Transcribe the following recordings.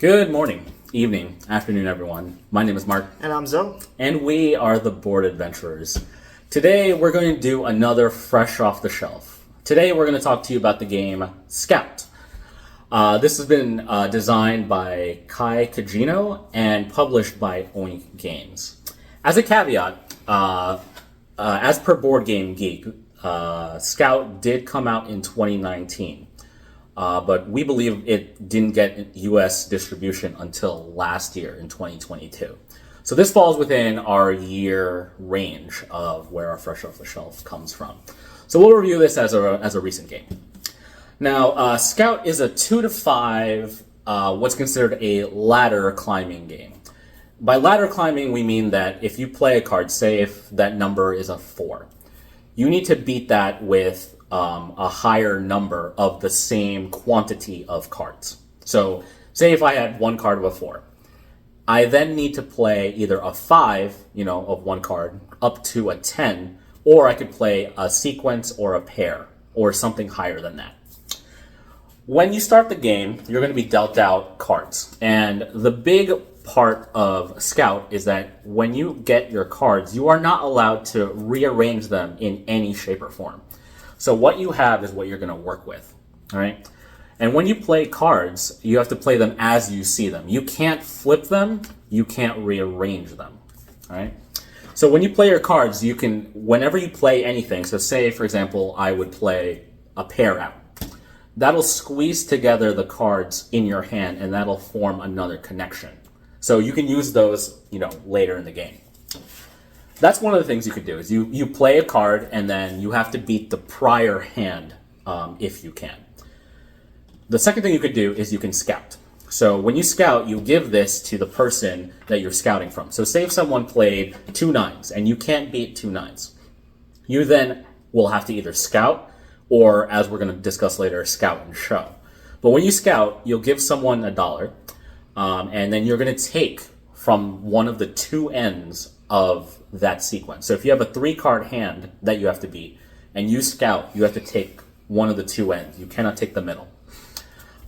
Good morning, evening, afternoon, everyone. My name is Mark. And I'm Zoe. And we are the Board Adventurers. Today, we're going to do another fresh off the shelf. Today, we're going to talk to you about the game Scout. This has been designed by Kai Kajino and published by Oink Games. As a caveat, as per Board Game Geek, Scout did come out in 2019. But we believe it didn't get U.S. distribution until last year in 2022. So this falls within our year range of where our fresh off the shelf comes from. So we'll review this as a recent game. Now, Scout is a 2 to 5, what's considered a ladder climbing game. By ladder climbing, we mean that if you play a card, say if that number is a 4, you need to beat that with a higher number of the same quantity of cards. So say if I had one card of a 4, I then need to play either a 5, of one card up to a 10, or I could play a sequence or a pair or something higher than that. When you start the game, you're going to be dealt out cards. And the big part of Scout is that when you get your cards, you are not allowed to rearrange them in any shape or form. So what you have is what you're going to work with, all right? And when you play cards, you have to play them as you see them. You can't flip them. You can't rearrange them, all right? So when you play your cards, you can, whenever you play anything, so say, for example, I would play a pair out. That'll squeeze together the cards in your hand, and that'll form another connection. So you can use those, later in the game. That's one of the things you could do, is you play a card, and then you have to beat the prior hand if you can. The second thing you could do is you can scout. So when you scout, you give this to the person that you're scouting from. So say if someone played 2 9s, and you can't beat 2 9s. You then will have to either scout, or, as we're going to discuss later, scout and show. But when you scout, you'll give someone $1, and then you're going to take from one of the 2 ends of that sequence. So if you have a 3-card hand that you have to beat, and you scout, you have to take one of the 2 ends. You cannot take the middle.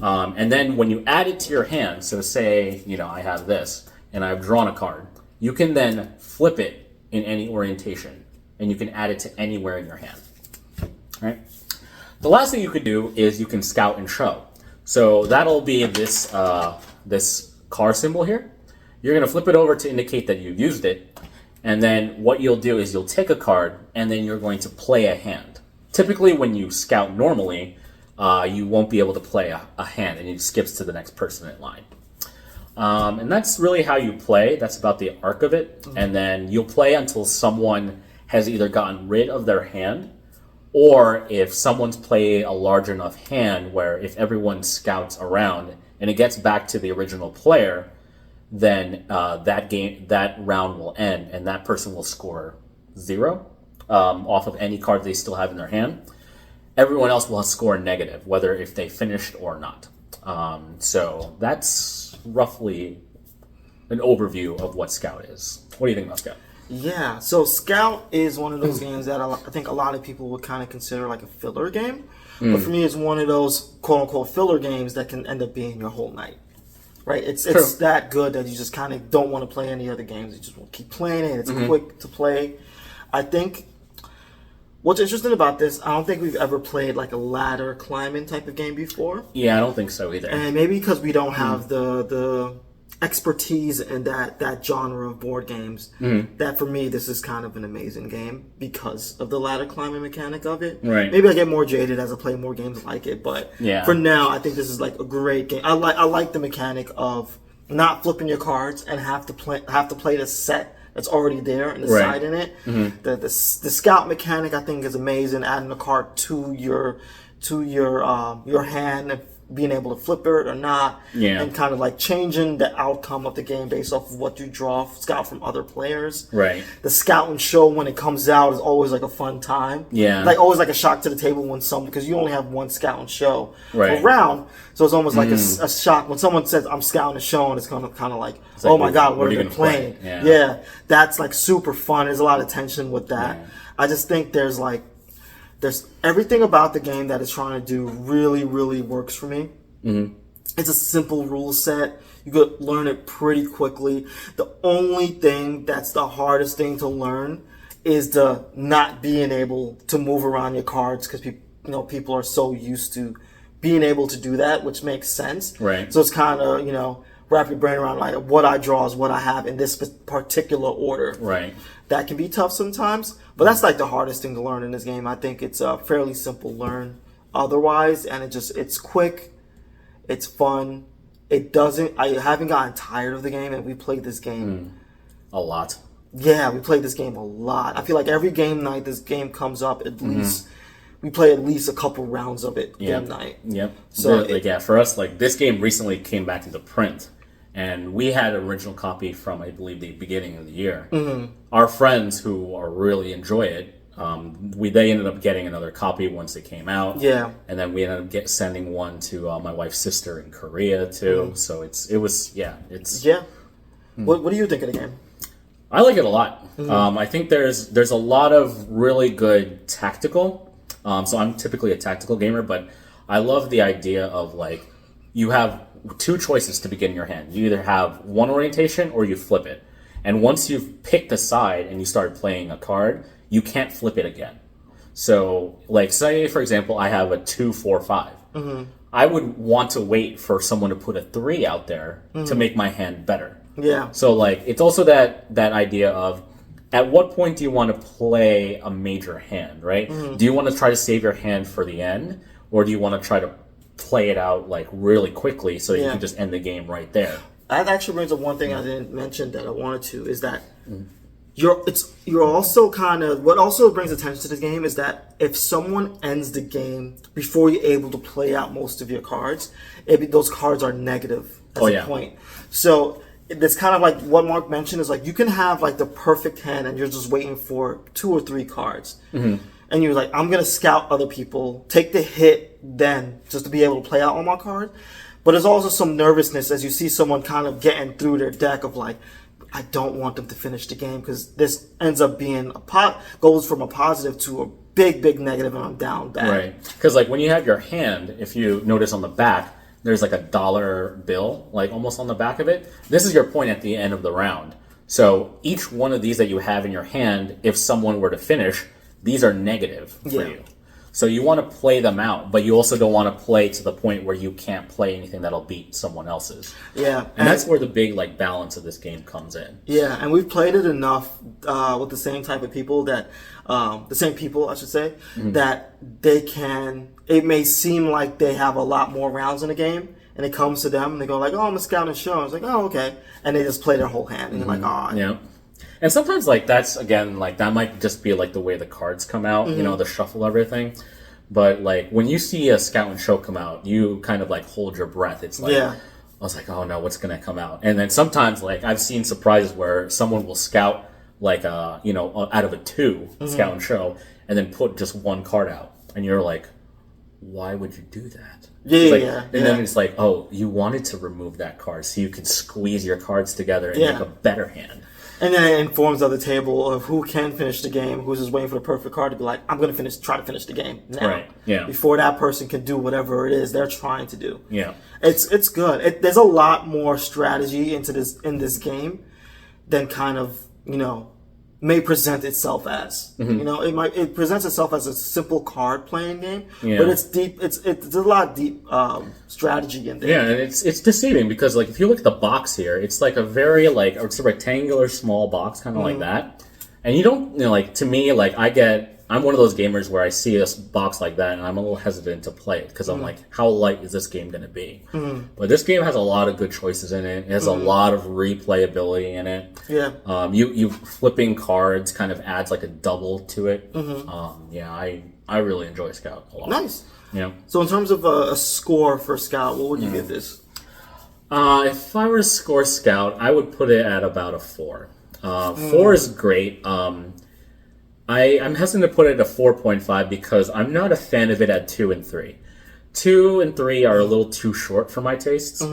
And then when you add it to your hand, so say, I have this, and I've drawn a card, you can then flip it in any orientation, and you can add it to anywhere in your hand. All right? The last thing you could do is you can scout and show. So that'll be this car symbol here. You're going to flip it over to indicate that you've used it. And then what you'll do is you'll take a card, and then you're going to play a hand. Typically, when you scout normally, you won't be able to play a hand, and it skips to the next person in line. And that's really how you play. That's about the arc of it. Mm-hmm. And then you'll play until someone has either gotten rid of their hand, or if someone's played a large enough hand where if everyone scouts around and it gets back to the original player, then that round will end, and that person will score 0 off of any card they still have in their hand. Everyone else will score negative, whether if they finished or not. So that's roughly an overview of what Scout is. What do you think about Scout? Yeah, so Scout is one of those games that I think a lot of people would kind of consider like a filler game. But for me, it's one of those quote-unquote filler games that can end up being your whole night. Right? It's that good that you just kind of don't want to play any other games. You just want to keep playing it. It's quick to play. I think what's interesting about this, I don't think we've ever played like a ladder climbing type of game before. Yeah, I don't think so either. And maybe because we don't have the expertise in that genre of board games, that for me this is kind of an amazing game because of the ladder climbing mechanic of it. Right. Maybe I get more jaded as I play more games like it, but for now I think this is like a great game. I like the mechanic of not flipping your cards and have to play the set that's already there and the side in it. Mm-hmm. The scout mechanic I think is amazing. Adding a card to your hand and being able to flip it or not, and kind of like changing the outcome of the game based off of what you scout from other players. Right. The scout and show when it comes out is always like a fun time. Yeah. Like always like a shock to the table when because you only have one scout and show per round, so it's almost like a shock when someone says I'm scouting and showing. It's kind of like, oh my god, what are they playing? Yeah, that's like super fun. There's a lot of tension with that. Yeah. I just think there's everything about the game that it's trying to do really, really works for me. Mm-hmm. It's a simple rule set. You could learn it pretty quickly. The only thing that's the hardest thing to learn is the not being able to move around your cards, because people are so used to being able to do that, which makes sense. Right. So it's kind of, wrap your brain around like what I draw is what I have in this particular order. Right. That can be tough sometimes, but that's like the hardest thing to learn in this game. I think it's a fairly simple learn otherwise, and it's quick, it's fun. I haven't gotten tired of the game, and we played this game a lot. Yeah, we played this game a lot. I feel like every game night this game comes up, at least we play at least a couple rounds of it game night. Yep. So for us, like this game recently came back into print, and we had an original copy from, I believe, the beginning of the year. Our friends who really enjoy it, they ended up getting another copy once it came out. Yeah. And then we ended up sending one to my wife's sister in Korea too. So it's. What do you think of the game? I like it a lot. I think there's a lot of really good tactical. So I'm typically a tactical gamer, but I love the idea of like you have two choices to begin your hand. You either have one orientation or you flip it. And once you've picked a side and you start playing a card, you can't flip it again. So, like, say, for example, I have a 2, 4, 5. I would want to wait for someone to put a 3 out there to make my hand better. Yeah. So, like, it's also that idea of at what point do you want to play a major hand, right? Do you want to try to save your hand for the end, or do you want to try to play it out, like, really quickly so that you can just end the game right there? That actually brings up one thing I didn't mention that I wanted to, is that you're also kind of, what also brings attention to the game is that if someone ends the game before you're able to play out most of your cards, those cards are negative as a point. So it's kind of like what Mark mentioned, is like you can have like the perfect hand and you're just waiting for 2 or 3 cards. And you're like, I'm going to scout other people, take the hit then just to be able to play out all my cards. But there's also some nervousness as you see someone kind of getting through their deck of like, I don't want them to finish the game, because this ends up being goes from a positive to a big, big negative, and I'm down bad. Right. Because like when you have your hand, if you notice on the back, there's like a dollar bill, like almost on the back of it. This is your point at the end of the round. So each one of these that you have in your hand, if someone were to finish, these are negative for you. So you want to play them out, but you also don't want to play to the point where you can't play anything that'll beat someone else's. Yeah. And that's where the big like balance of this game comes in. Yeah, and we've played it enough with the same type of people that, the same people, I should say, that it may seem like they have a lot more rounds in the game, and it comes to them, and they go like, oh, I'm a scout and show. And it's like, oh, okay. And they just play their whole hand, and you're like, oh. Yeah. And sometimes, like, that's, again, like, that might just be, like, the way the cards come out, you know, the shuffle, everything. But, like, when you see a Scout and Show come out, you kind of, like, hold your breath. It's like, I was like, oh, no, what's going to come out? And then sometimes, like, I've seen surprises where someone will scout, like, out of a 2, Scout and Show, and then put just 1 card out. And you're like, why would you do that? And then it's like, oh, you wanted to remove that card so you could squeeze your cards together and make a better hand. And then it informs other table of who can finish the game, who's just waiting for the perfect card to be like, I'm going to try to finish the game now. Right, yeah. Before that person can do whatever it is they're trying to do. Yeah. It's good. There's a lot more strategy in this game than kind of, may present itself as. It presents itself as a simple card playing game, but it's deep. It's a lot of deep strategy in there. Yeah, and it's deceiving because like if you look at the box here, it's like a very it's a rectangular small box, kind of like that, and you don't to me I'm one of those gamers where I see a box like that and I'm a little hesitant to play it because I'm like, how light is this game going to be? But this game has a lot of good choices in it. It has a lot of replayability in it. Yeah. You flipping cards kind of adds like a double to it. I really enjoy Scout a lot. Nice. Yeah. So in terms of a score for Scout, what would you give this? If I were to score Scout, I would put it at about a 4. 4 is great. I'm hesitant to put it at a 4.5 because I'm not a fan of it at 2 and 3. 2 and 3 are a little too short for my tastes.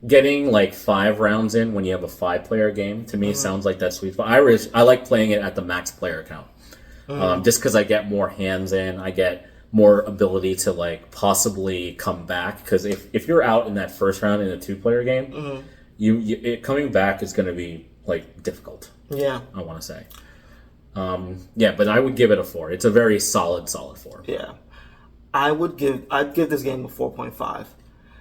Getting like 5 rounds in when you have a 5-player game to me sounds like that sweet spot. I like playing it at the max player count, just because I get more hands in. I get more ability to like possibly come back, because if you're out in that first round in a 2-player game, coming back is going to be like difficult. Yeah, I want to say. Yeah, but I would give it a 4. It's a very solid 4. yeah. I'd give this game a 4.5.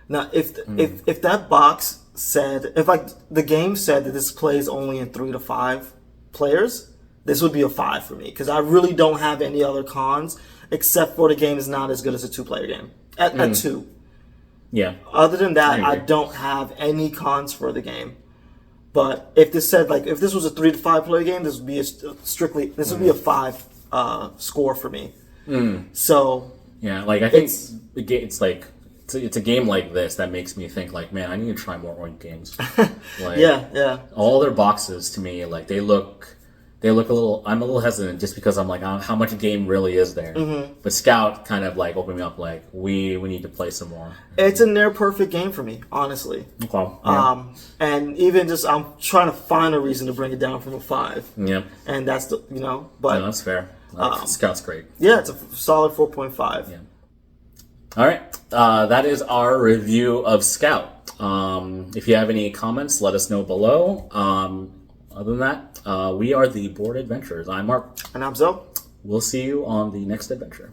Now, if that box said, if like the game said that this plays only in 3 to 5 players, this would be a 5 for me, because I really don't have any other cons except for the game is not as good as a 2-player game at 2. Yeah. Other than that, I don't have any cons for the game. But if this said like if this was a 3 to 5 player game, this would be this would be a 5 score for me. So yeah, like I think it's a game like this that makes me think like, man, I need to try more Oink games. Like, yeah. All their boxes to me, like they look a little. I'm a little hesitant just because I'm like, how much game really is there? But Scout kind of like opened me up, like we need to play some more. It's a near perfect game for me, honestly. Okay. Yeah. And even just I'm trying to find a reason to bring it down from a 5. Yeah. And that's but no, that's fair. Scout's great. Yeah, it's a solid 4.5. Yeah. All right, that is our review of Scout. If you have any comments, let us know below. Other than that, we are the Board Adventurers. I'm Mark. And I'm Zoe. We'll see you on the next adventure.